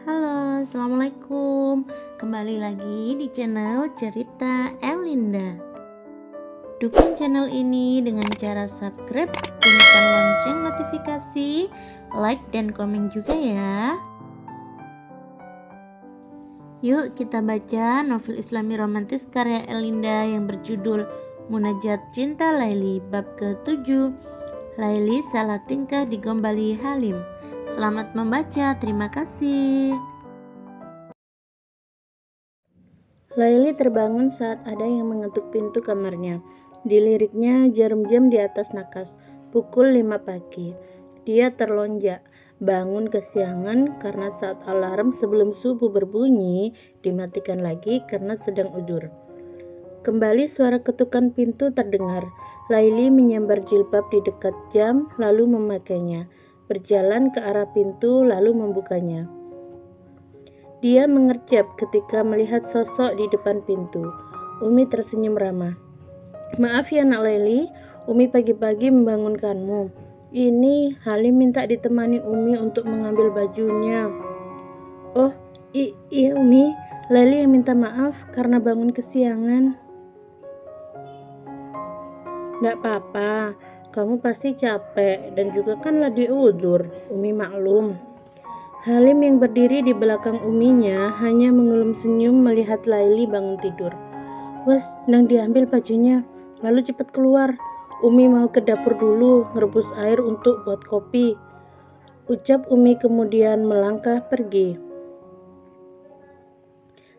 Halo, assalamualaikum. Kembali lagi di channel Cerita Elinda. Dukung channel ini dengan cara subscribe, bunyikan lonceng notifikasi, like dan komen juga ya. Yuk kita baca novel Islami romantis karya Elinda yang berjudul Munajat Cinta Laili bab ke-7. Laili salah tingkah digombali Halim. Selamat membaca, terima kasih. Laili terbangun saat ada yang mengetuk pintu kamarnya. Diliriknya jarum jam di atas nakas, pukul 5 pagi. Dia terlonjak, bangun kesiangan karena saat alarm sebelum subuh berbunyi, dimatikan lagi karena sedang udur. Kembali suara ketukan pintu terdengar. Laili menyambar jilbab di dekat jam, lalu memakainya. Berjalan ke arah pintu, lalu membukanya. Dia mengerjap ketika melihat sosok di depan pintu. Umi tersenyum ramah. "Maaf ya nak Laili, Umi pagi-pagi membangunkanmu. Ini Halim minta ditemani Umi untuk mengambil bajunya." "Oh, iya Umi, Laili yang minta maaf karena bangun kesiangan." "Nggak apa-apa, kamu pasti capek dan juga kan lagi udur, Umi maklum." Halim yang berdiri di belakang Uminya hanya mengelum senyum melihat Laili bangun tidur. "Wes, nang diambil bajunya, lalu cepat keluar. Umi mau ke dapur dulu, ngerebus air untuk buat kopi," ucap Umi kemudian melangkah pergi.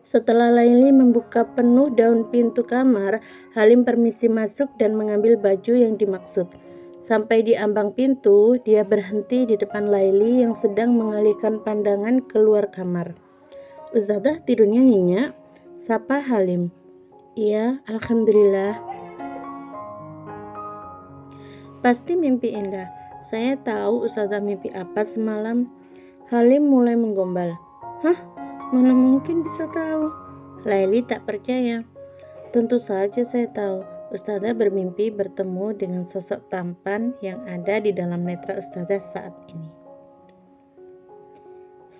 Setelah Laili membuka penuh daun pintu kamar, Halim permisi masuk dan mengambil baju yang dimaksud. Sampai di ambang pintu, dia berhenti di depan Laili yang sedang mengalihkan pandangan keluar kamar. "Ustazah tidurnya nyenyak?" sapa Halim. "Iya, alhamdulillah." "Pasti mimpi indah. Saya tahu Ustazah mimpi apa semalam." Halim mulai menggombal. "Hah? Mana mungkin bisa tahu?" Laili tak percaya. "Tentu saja saya tahu. Ustazah bermimpi bertemu dengan sosok tampan yang ada di dalam netra Ustazah saat ini."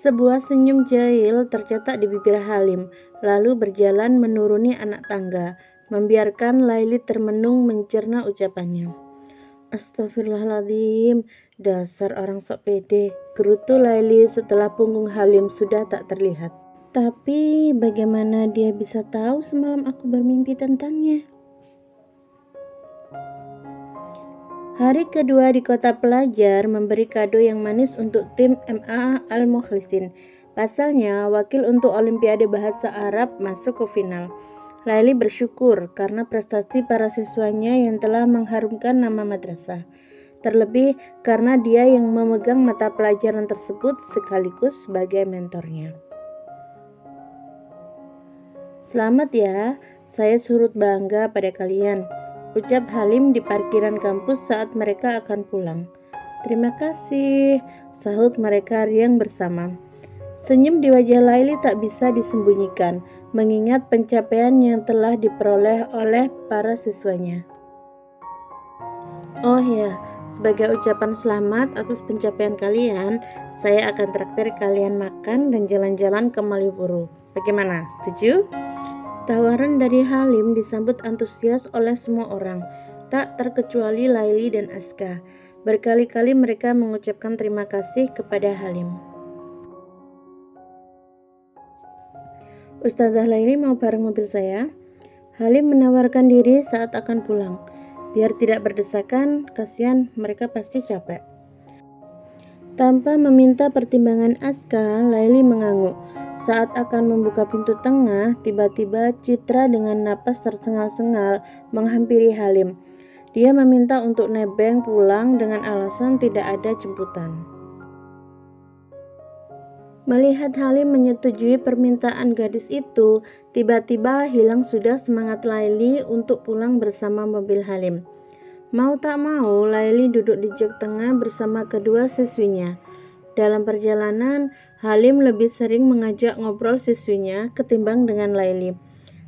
Sebuah senyum jahil tercetak di bibir Halim, lalu berjalan menuruni anak tangga, membiarkan Laili termenung mencerna ucapannya. "Astagfirullahaladzim, dasar orang sok pede," gerutu Laili setelah punggung Halim sudah tak terlihat. "Tapi bagaimana dia bisa tahu semalam aku bermimpi tentangnya?" Hari kedua di kota pelajar memberi kado yang manis untuk tim MA Al-Mukhlisin. Pasalnya, wakil untuk Olimpiade Bahasa Arab masuk ke final. Laili bersyukur karena prestasi para siswanya yang telah mengharumkan nama madrasah. Terlebih karena dia yang memegang mata pelajaran tersebut sekaligus sebagai mentornya. "Selamat ya, saya surut bangga pada kalian," ucap Halim di parkiran kampus saat mereka akan pulang. "Terima kasih," sahut mereka riang bersama. Senyum di wajah Laili tak bisa disembunyikan, mengingat pencapaian yang telah diperoleh oleh para siswanya. "Oh ya, sebagai ucapan selamat atas pencapaian kalian, saya akan traktir kalian makan dan jalan-jalan ke Malioboro. Bagaimana, setuju?" Tawaran dari Halim disambut antusias oleh semua orang, tak terkecuali Laili dan Aska. Berkali-kali mereka mengucapkan terima kasih kepada Halim. "Ustazah Laili mau bareng mobil saya?" Halim menawarkan diri saat akan pulang. Biar tidak berdesakan, kasihan mereka pasti capek. Tanpa meminta pertimbangan Aska, Laili mengangguk. Saat akan membuka pintu tengah, tiba-tiba Citra dengan napas tersengal-sengal menghampiri Halim. Dia meminta untuk nebeng pulang dengan alasan tidak ada jemputan. Melihat Halim menyetujui permintaan gadis itu, tiba-tiba hilang sudah semangat Laili untuk pulang bersama mobil Halim. Mau tak mau, Laili duduk di jok tengah bersama kedua siswinya. Dalam perjalanan, Halim lebih sering mengajak ngobrol siswinya ketimbang dengan Laili.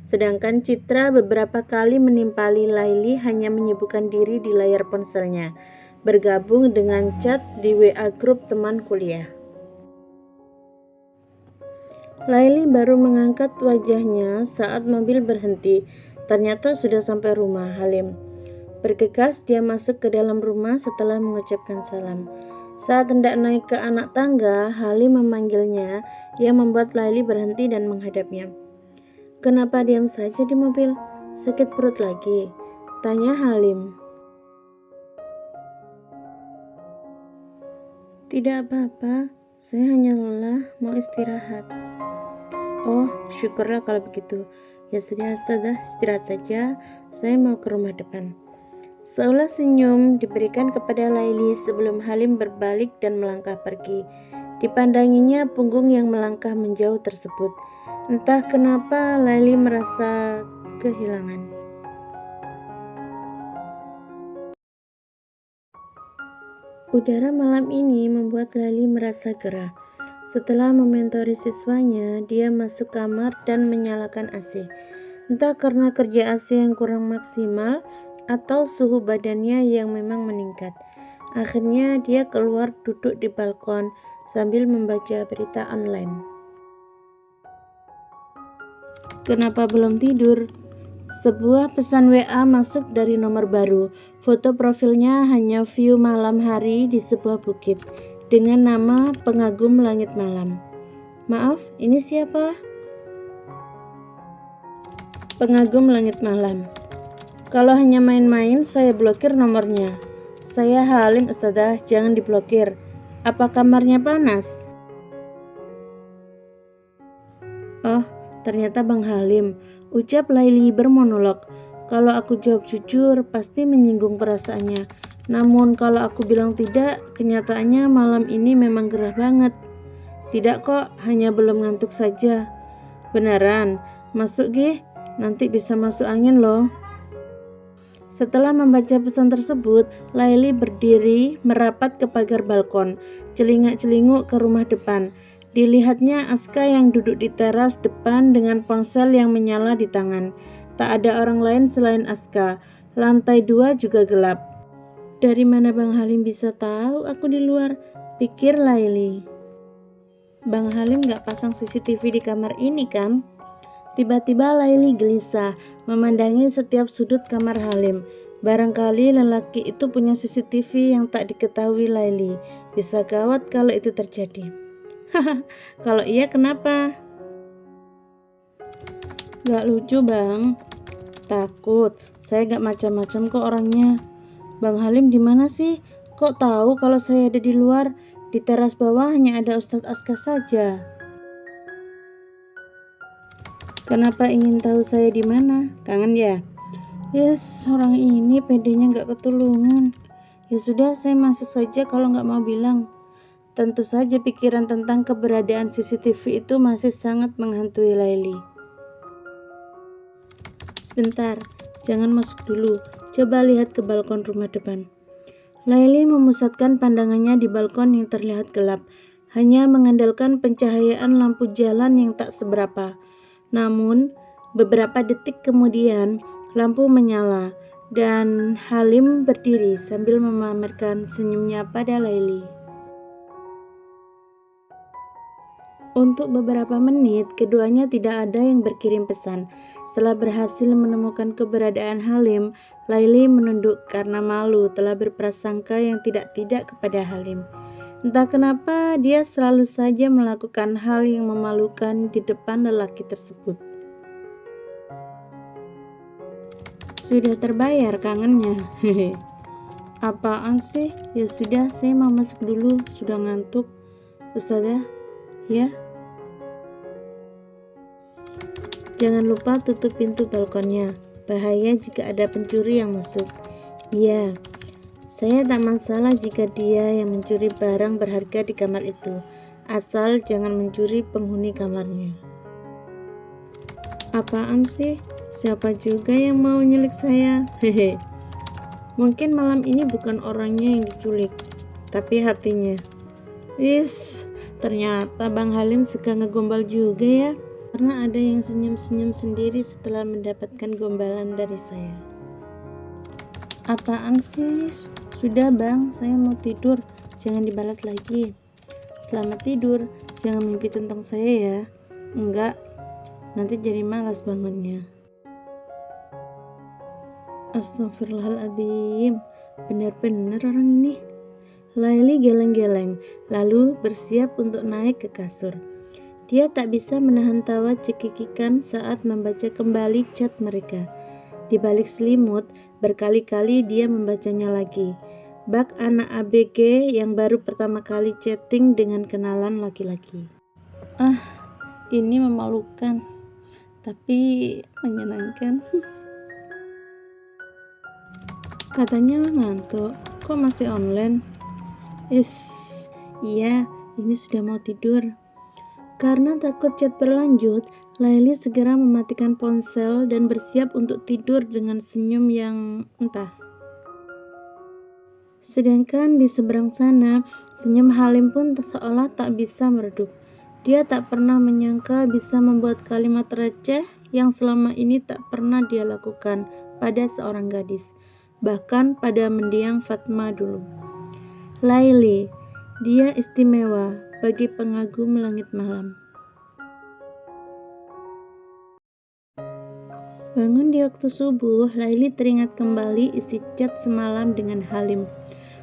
Sedangkan Citra beberapa kali menimpali Laili hanya menyibukkan diri di layar ponselnya, bergabung dengan chat di WA grup teman kuliah. Laili baru mengangkat wajahnya saat mobil berhenti. Ternyata sudah sampai rumah Halim. Bergegas dia masuk ke dalam rumah setelah mengucapkan salam. Saat hendak naik ke anak tangga, Halim memanggilnya yang membuat Laili berhenti dan menghadapnya. "Kenapa diam saja di mobil? Sakit perut lagi?" tanya Halim. "Tidak apa-apa, saya hanya lelah, mau istirahat." "Oh, syukurlah kalau begitu. Ya sudah istirahat saja, saya mau ke rumah depan." Seolah senyum diberikan kepada Laili sebelum Halim berbalik dan melangkah pergi. Dipandanginya punggung yang melangkah menjauh tersebut. Entah kenapa Laili merasa kehilangan. Udara malam ini membuat Laili merasa gerah. Setelah mementori siswanya, dia masuk kamar dan menyalakan AC. Entah karena kerja AC yang kurang maksimal atau suhu badannya yang memang meningkat. Akhirnya dia keluar duduk di balkon sambil membaca berita online. "Kenapa belum tidur?" Sebuah pesan WA masuk dari nomor baru. Foto profilnya hanya view malam hari di sebuah bukit dengan nama pengagum langit malam. "Maaf, ini siapa?" "Pengagum langit malam. Kalau hanya main-main, saya blokir nomornya. Saya Halim Ustadzah, jangan diblokir. Apa kamarnya panas?" "Oh, ternyata Bang Halim," ucap Laili bermonolog. "Kalau aku jawab jujur, pasti menyinggung perasaannya. Namun kalau aku bilang tidak, kenyataannya malam ini memang gerah banget." "Tidak kok, hanya belum ngantuk saja." "Beneran? Masuk gih, nanti bisa masuk angin loh." Setelah membaca pesan tersebut, Laili berdiri merapat ke pagar balkon, celingak-celinguk ke rumah depan. Dilihatnya Aska yang duduk di teras depan dengan ponsel yang menyala di tangan. Tak ada orang lain selain Aska. Lantai 2 juga gelap. "Dari mana Bang Halim bisa tahu aku di luar?" pikir Laili. "Bang Halim gak pasang CCTV di kamar ini kan?" Tiba-tiba Laili gelisah memandangi setiap sudut kamar Halim. Barangkali lelaki itu punya CCTV yang tak diketahui Laili. Bisa gawat kalau itu terjadi. "Haha, kalau iya kenapa?" "Gak lucu Bang." "Takut, saya gak macam-macam kok orangnya." "Bang Halim di mana sih? Kok tahu kalau saya ada di luar? Di teras bawah hanya ada Ustadz Aska saja." "Kenapa ingin tahu saya di mana? Kangen ya?" "Yes, orang ini pedenya gak ketulungan." "Ya sudah, saya masuk saja kalau gak mau bilang." Tentu saja pikiran tentang keberadaan CCTV itu masih sangat menghantui Laili. "Sebentar, jangan masuk dulu. Coba lihat ke balkon rumah depan." Laili memusatkan pandangannya di balkon yang terlihat gelap, hanya mengandalkan pencahayaan lampu jalan yang tak seberapa. Namun, beberapa detik kemudian, lampu menyala, dan Halim berdiri sambil memamerkan senyumnya pada Laili. Untuk beberapa menit, keduanya tidak ada yang berkirim pesan. Setelah berhasil menemukan keberadaan Halim, Laili menunduk karena malu telah berprasangka yang tidak-tidak kepada Halim. Entah kenapa dia selalu saja melakukan hal yang memalukan di depan lelaki tersebut. "Sudah terbayar kangennya." "Apaan sih? Ya sudah, saya mau masuk dulu, sudah ngantuk." "Ustazah, ya?" "Jangan lupa tutup pintu balkonnya, bahaya jika ada pencuri yang masuk." "Iya, saya tak masalah jika dia yang mencuri barang berharga di kamar itu, asal jangan mencuri penghuni kamarnya." "Apaan sih? Siapa juga yang mau nyulik saya?" "Hehe. Mungkin malam ini bukan orangnya yang diculik, tapi hatinya." "Wis, ternyata Bang Halim suka ngegombal juga ya." "Karena ada yang senyum-senyum sendiri setelah mendapatkan gombalan dari saya." "Apaan sih? Sudah Bang, saya mau tidur, jangan dibalas lagi." "Selamat tidur, jangan mimpi tentang saya ya." Enggak, nanti jadi malas bangunnya. Astagfirullahaladzim, benar-benar orang ini. Laili geleng-geleng, lalu bersiap untuk naik ke kasur. Dia tak bisa menahan tawa cekikikan saat membaca kembali chat mereka. Di balik selimut, berkali-kali dia membacanya lagi. Bak anak ABG yang baru pertama kali chatting dengan kenalan laki-laki. Ini memalukan, tapi menyenangkan. Katanya ngantuk, kok masih online? Iya, ini sudah mau tidur. Karena takut chat berlanjut, Laili segera mematikan ponsel dan bersiap untuk tidur dengan senyum yang entah. Sedangkan di seberang sana, senyum Halim pun seolah tak bisa meredup. Dia tak pernah menyangka bisa membuat kalimat receh yang selama ini tak pernah dia lakukan pada seorang gadis, bahkan pada mendiang Fatma dulu. Laili, dia istimewa bagi pengagum langit malam. Bangun di waktu subuh, Laili teringat kembali isi chat semalam dengan Halim.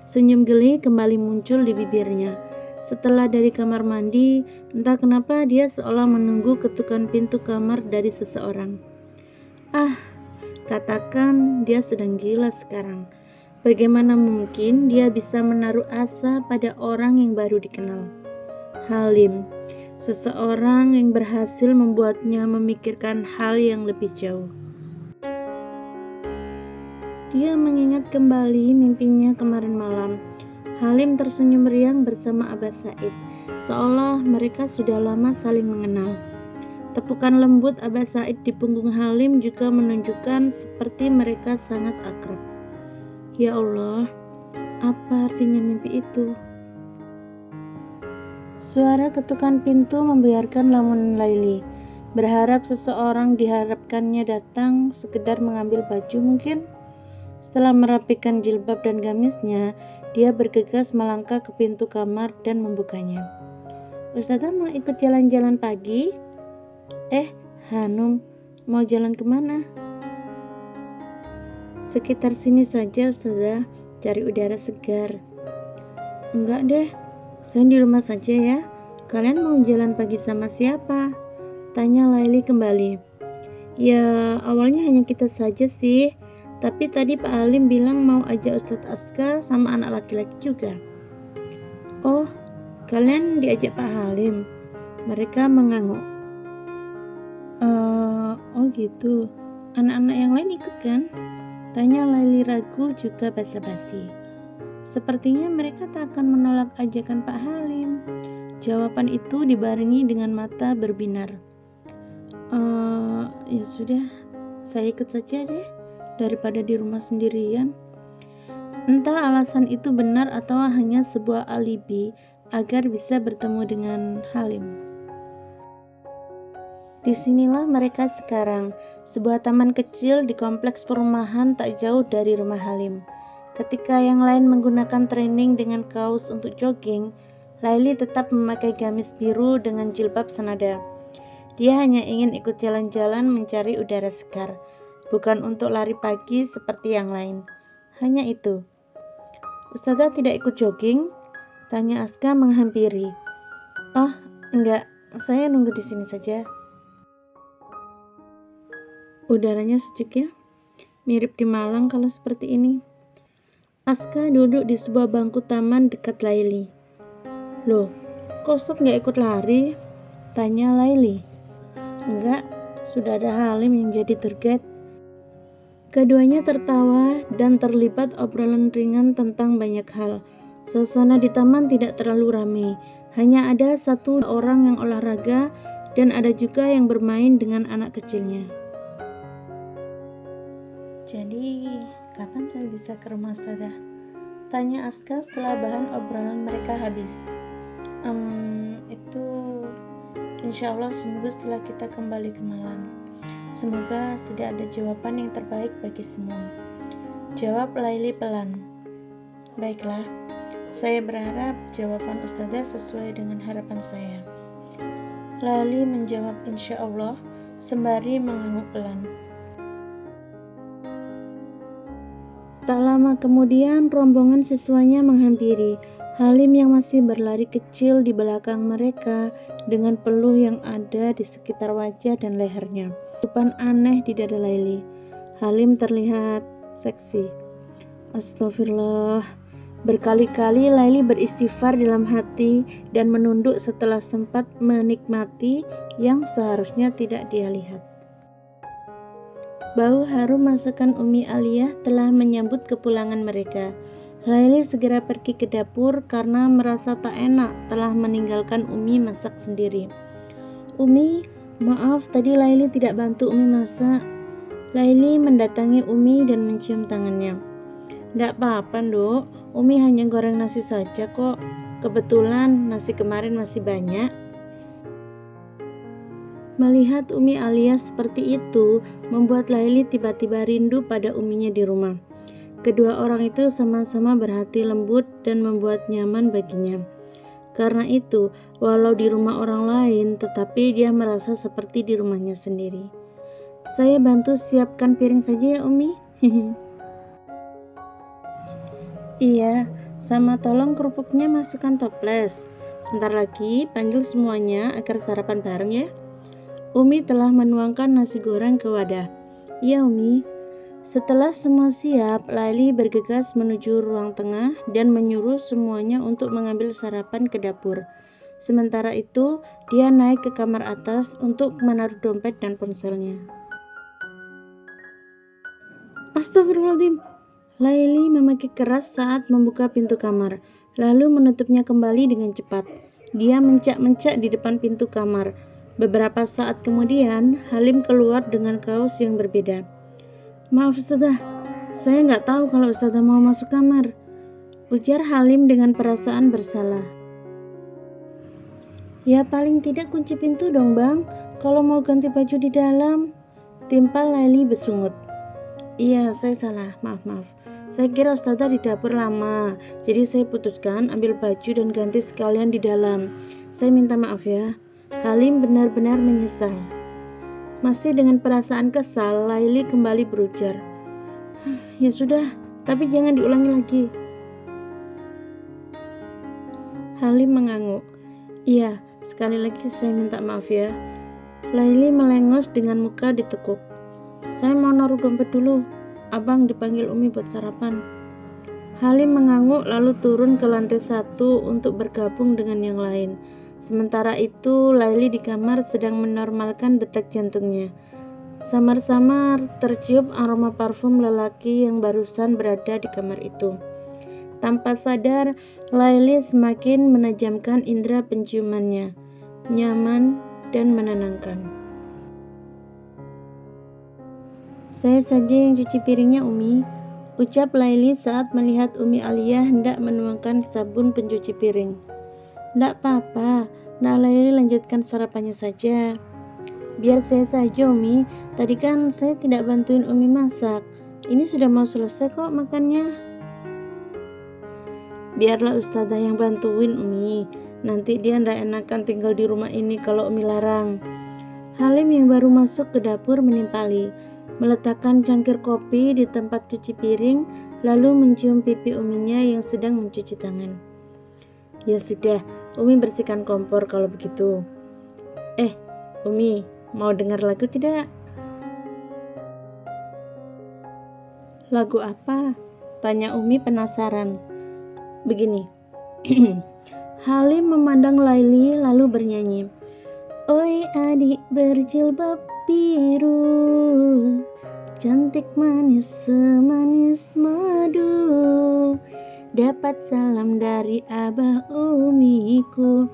Senyum geli kembali muncul di bibirnya. Setelah dari kamar mandi, entah kenapa dia seolah menunggu ketukan pintu kamar dari seseorang. Katakan dia sedang gila sekarang. Bagaimana mungkin dia bisa menaruh asa pada orang yang baru dikenal? Halim, seseorang yang berhasil membuatnya memikirkan hal yang lebih jauh. Dia mengingat kembali mimpinya kemarin malam. Halim tersenyum riang bersama Abah Said, seolah mereka sudah lama saling mengenal. Tepukan lembut Abah Said di punggung Halim juga menunjukkan seperti mereka sangat akrab. Ya Allah, apa artinya mimpi itu? Suara ketukan pintu membiarkan lamunan Laili. Berharap seseorang diharapkannya datang sekedar mengambil baju mungkin. Setelah merapikan jilbab dan gamisnya, dia bergegas melangkah ke pintu kamar dan membukanya. Ustazah mau ikut jalan-jalan pagi? Hanum, mau jalan kemana? Sekitar sini saja Ustazah, cari udara segar. Enggak deh, saya di rumah saja ya. Kalian mau jalan pagi sama siapa? Tanya Laili kembali. Ya, awalnya hanya kita saja sih. Tapi tadi Pak Halim bilang mau ajak Ustadz Aska sama anak laki-laki juga. Oh, kalian diajak Pak Halim? Mereka mengangguk. Oh gitu. Anak-anak yang lain ikut kan? Tanya Laili ragu juga basa-basi. Sepertinya mereka tak akan menolak ajakan Pak Halim. Jawaban itu dibarengi dengan mata berbinar. Ya sudah, saya ikut saja deh, daripada di rumah sendirian. Entah alasan itu benar atau hanya sebuah alibi agar bisa bertemu dengan Halim. Disinilah mereka sekarang, sebuah taman kecil di kompleks perumahan tak jauh dari rumah Halim. Ketika yang lain menggunakan training dengan kaos untuk jogging, Laili tetap memakai gamis biru dengan jilbab senada. Dia hanya ingin ikut jalan-jalan mencari udara segar, bukan untuk lari pagi seperti yang lain. Hanya itu. Ustazah tidak ikut jogging? Tanya Aska menghampiri. Oh, enggak, saya nunggu di sini saja. Udaranya sejuk ya, mirip di Malang kalau seperti ini. Aska duduk di sebuah bangku taman dekat Laili. Loh, kok Ustaz nggak ikut lari? Tanya Laili. Enggak, sudah ada Halim yang jadi tour guide. Keduanya tertawa dan terlibat obrolan ringan tentang banyak hal. Suasana di taman tidak terlalu ramai, hanya ada satu orang yang olahraga dan ada juga yang bermain dengan anak kecilnya. Jadi, kapan saya bisa ke rumah Ustazah? Tanya Aska setelah bahan obrolan mereka habis. Itu insya Allah seminggu setelah kita kembali ke Malang. Semoga sudah ada jawaban yang terbaik bagi semua. Jawab Laili pelan. Baiklah, saya berharap jawaban Ustazah sesuai dengan harapan saya. Laili menjawab insya Allah sembari mengangguk pelan. Tak lama kemudian rombongan siswanya menghampiri. Halim yang masih berlari kecil di belakang mereka dengan peluh yang ada di sekitar wajah dan lehernya. Tupan aneh di dada Laili. Halim terlihat seksi. Astagfirullah. Berkali-kali Laili beristighfar dalam hati dan menunduk setelah sempat menikmati yang seharusnya tidak dia lihat. Bau harum masakan Umi Aliyah telah menyambut kepulangan mereka. Laili segera pergi ke dapur karena merasa tak enak telah meninggalkan Umi masak sendiri. Umi, maaf tadi Laili tidak bantu Umi masak. Laili mendatangi Umi dan mencium tangannya. Nggak apa-apa, Nduk. Umi hanya goreng nasi saja kok. Kebetulan nasi kemarin masih banyak. Melihat Umi Aliyah seperti itu, membuat Laili tiba-tiba rindu pada uminya di rumah. Kedua orang itu sama-sama berhati lembut dan membuat nyaman baginya. Karena itu, walau di rumah orang lain, tetapi dia merasa seperti di rumahnya sendiri. Saya bantu siapkan piring saja ya Umi. Iya, sama tolong kerupuknya masukkan toples. Sebentar lagi panggil semuanya agar sarapan bareng ya. Umi telah menuangkan nasi goreng ke wadah. Iya Umi. Setelah semua siap, Laili bergegas menuju ruang tengah dan menyuruh semuanya untuk mengambil sarapan ke dapur. Sementara itu, dia naik ke kamar atas untuk menaruh dompet dan ponselnya. Astagfirullahaladzim. Laili memaki keras saat membuka pintu kamar, lalu menutupnya kembali dengan cepat. Dia mencak-mencak di depan pintu kamar. Beberapa saat kemudian, Halim keluar dengan kaos yang berbeda. Maaf Ustazah, saya nggak tahu kalau Ustazah mau masuk kamar, ujar Halim dengan perasaan bersalah. Ya paling tidak kunci pintu dong bang, kalau mau ganti baju di dalam, timpal Laili bersungut. Iya saya salah, maaf. Saya kira Ustazah di dapur lama, jadi saya putuskan ambil baju dan ganti sekalian di dalam. Saya minta maaf ya. Halim benar-benar menyesal. Masih dengan perasaan kesal, Laili kembali berujar, ya sudah, tapi jangan diulangi lagi. Halim mengangguk. Iya, sekali lagi saya minta maaf ya. Laili melengos dengan muka ditekuk. Saya mau naruh dompet dulu. Abang dipanggil Umi buat sarapan. Halim mengangguk lalu turun ke lantai 1 untuk bergabung dengan yang lain. Sementara itu, Laili di kamar sedang menormalkan detak jantungnya. Samar-samar tercium aroma parfum lelaki yang barusan berada di kamar itu. Tanpa sadar, Laili semakin menajamkan indera penciumannya, nyaman dan menenangkan. Saya saja yang cuci piringnya, Umi, ucap Laili saat melihat Umi Aliyah hendak menuangkan sabun pencuci piring. Nggak apa-apa, Laili lanjutkan sarapannya saja. Biar saya saja Umi, tadi kan saya tidak bantuin Umi masak. Ini sudah mau selesai kok makannya. Biarlah Ustazah yang bantuin Umi, nanti dia nggak enakan tinggal di rumah ini kalau Umi larang. Halim yang baru masuk ke dapur menimpali, meletakkan cangkir kopi di tempat cuci piring, lalu mencium pipi Uminya yang sedang mencuci tangan. Ya sudah, Umi bersihkan kompor kalau begitu. Umi, mau dengar lagu tidak? Lagu apa? Tanya Umi penasaran. Begini. Halim memandang Laili lalu bernyanyi. Oi adik berjilbab biru, cantik manis semanis madu, dapat salam dari abah umiku,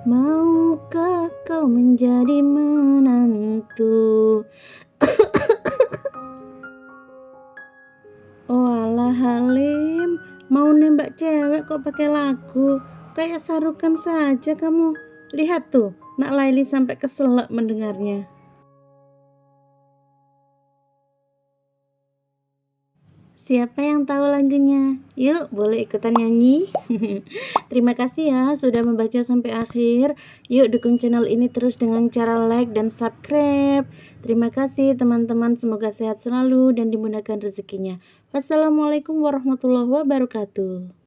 maukah kau menjadi menantu? Oh alah Halim, mau nembak cewek kok pakai lagu, kayak sarukan saja kamu. Lihat tuh, Nak Laili sampai keselak mendengarnya. Siapa yang tahu lagunya? Yuk, boleh ikutan nyanyi. Terima kasih ya sudah membaca sampai akhir. Yuk dukung channel ini terus dengan cara like dan subscribe. Terima kasih teman-teman, semoga sehat selalu dan dimudahkan rezekinya. Wassalamualaikum warahmatullahi wabarakatuh.